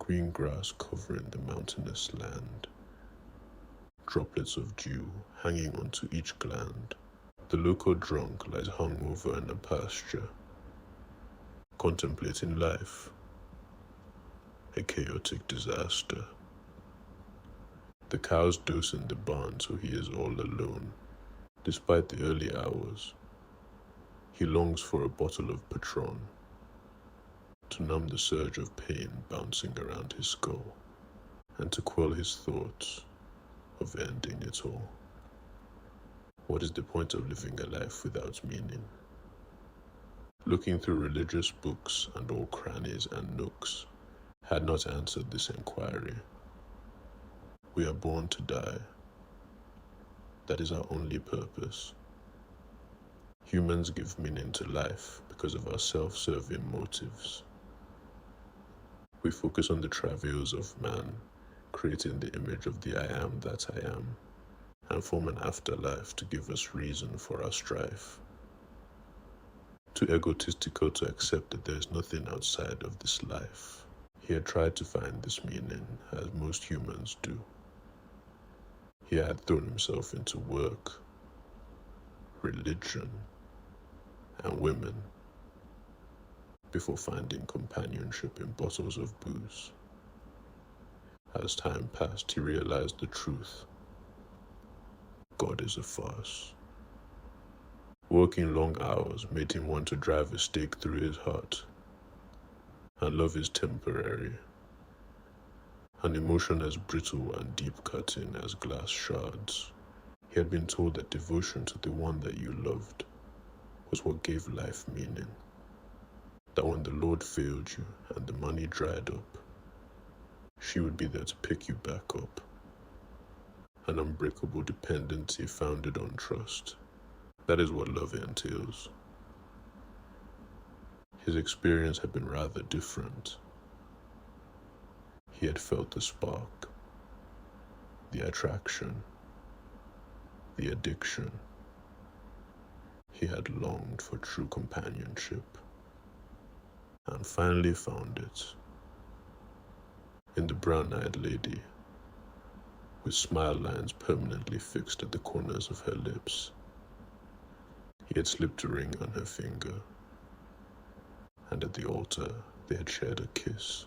green grass covering the mountainous land, droplets of dew hanging onto each gland. The local drunk lies hungover in a pasture, contemplating life, a chaotic disaster. The cows dose in the barn so he is all alone. Despite the early hours, he longs for a bottle of Patron to numb the surge of pain bouncing around his skull and to quell his thoughts of ending it all. What is the point of living a life without meaning? Looking through religious books and all crannies and nooks had not answered this inquiry. We are born to die. That is our only purpose. Humans give meaning to life because of our self-serving motives. We focus on the travails of man, creating the image of the I am that I am, and form an afterlife to give us reason for our strife. Too egotistical to accept that there is nothing outside of this life. He had tried to find this meaning, as most humans do. He had thrown himself into work, religion, and women before finding companionship in bottles of booze. As time passed, he realized the truth. God is a farce. Working long hours made him want to drive a stake through his heart. And love is temporary, an emotion as brittle and deep-cutting as glass shards. He had been told that devotion to the one that you loved was what gave life meaning. That when the Lord failed you and the money dried up, she would be there to pick you back up. An unbreakable dependency founded on trust. That is what love entails. His experience had been rather different. He had felt the spark, the attraction, the addiction. He had longed for true companionship and finally found it in the brown-eyed lady with smile lines permanently fixed at the corners of her lips. He had slipped a ring on her finger, and at the altar they had shared a kiss.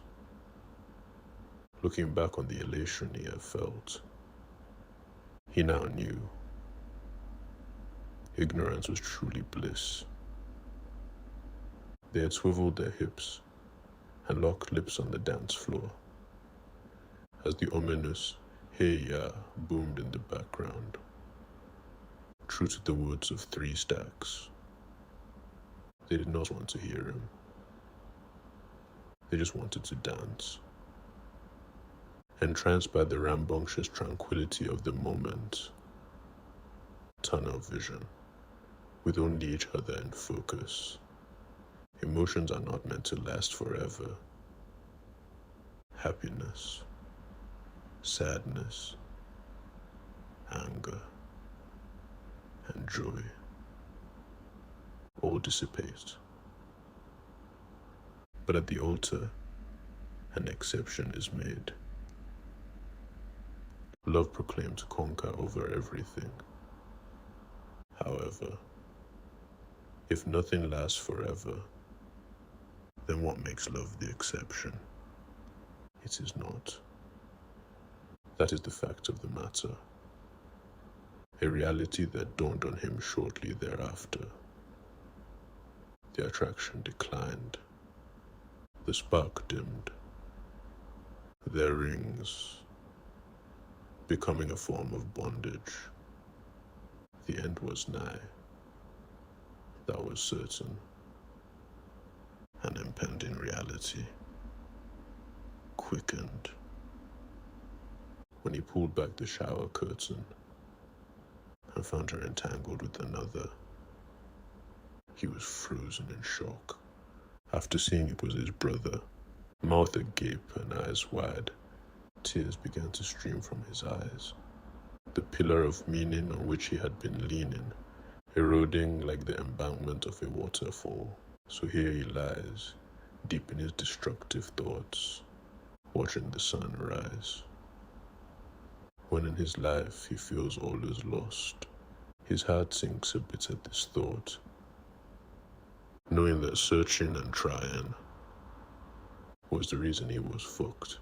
Looking back on the elation he had felt, he now knew ignorance was truly bliss. They had swiveled their hips and locked lips on the dance floor as the ominous "Hey Ya" boomed in the background, true to the words of 3 Stacks. They did not want to hear him. They just wanted to dance. Entranced by the rambunctious tranquility of the moment. Tunnel vision, with only each other in focus. Emotions are not meant to last forever. Happiness, sadness, anger, and joy all dissipate. But at the altar, an exception is made. Love proclaimed to conquer over everything. However, if nothing lasts forever, then what makes love the exception? It is not. That is the fact of the matter. A reality that dawned on him shortly thereafter. The attraction declined. The spark dimmed. Their rings becoming a form of bondage. The end was nigh. That was certain. An impending reality quickened when he pulled back the shower curtain and found her entangled with another. He was frozen in shock. After seeing it was his brother, mouth agape and eyes wide, tears began to stream from his eyes. The pillar of meaning on which he had been leaning, eroding like the embankment of a waterfall. So here he lies, deep in his destructive thoughts, watching the sun rise. When in his life he feels all is lost, his heart sinks a bit at this thought, knowing that searching and trying was the reason he was fucked.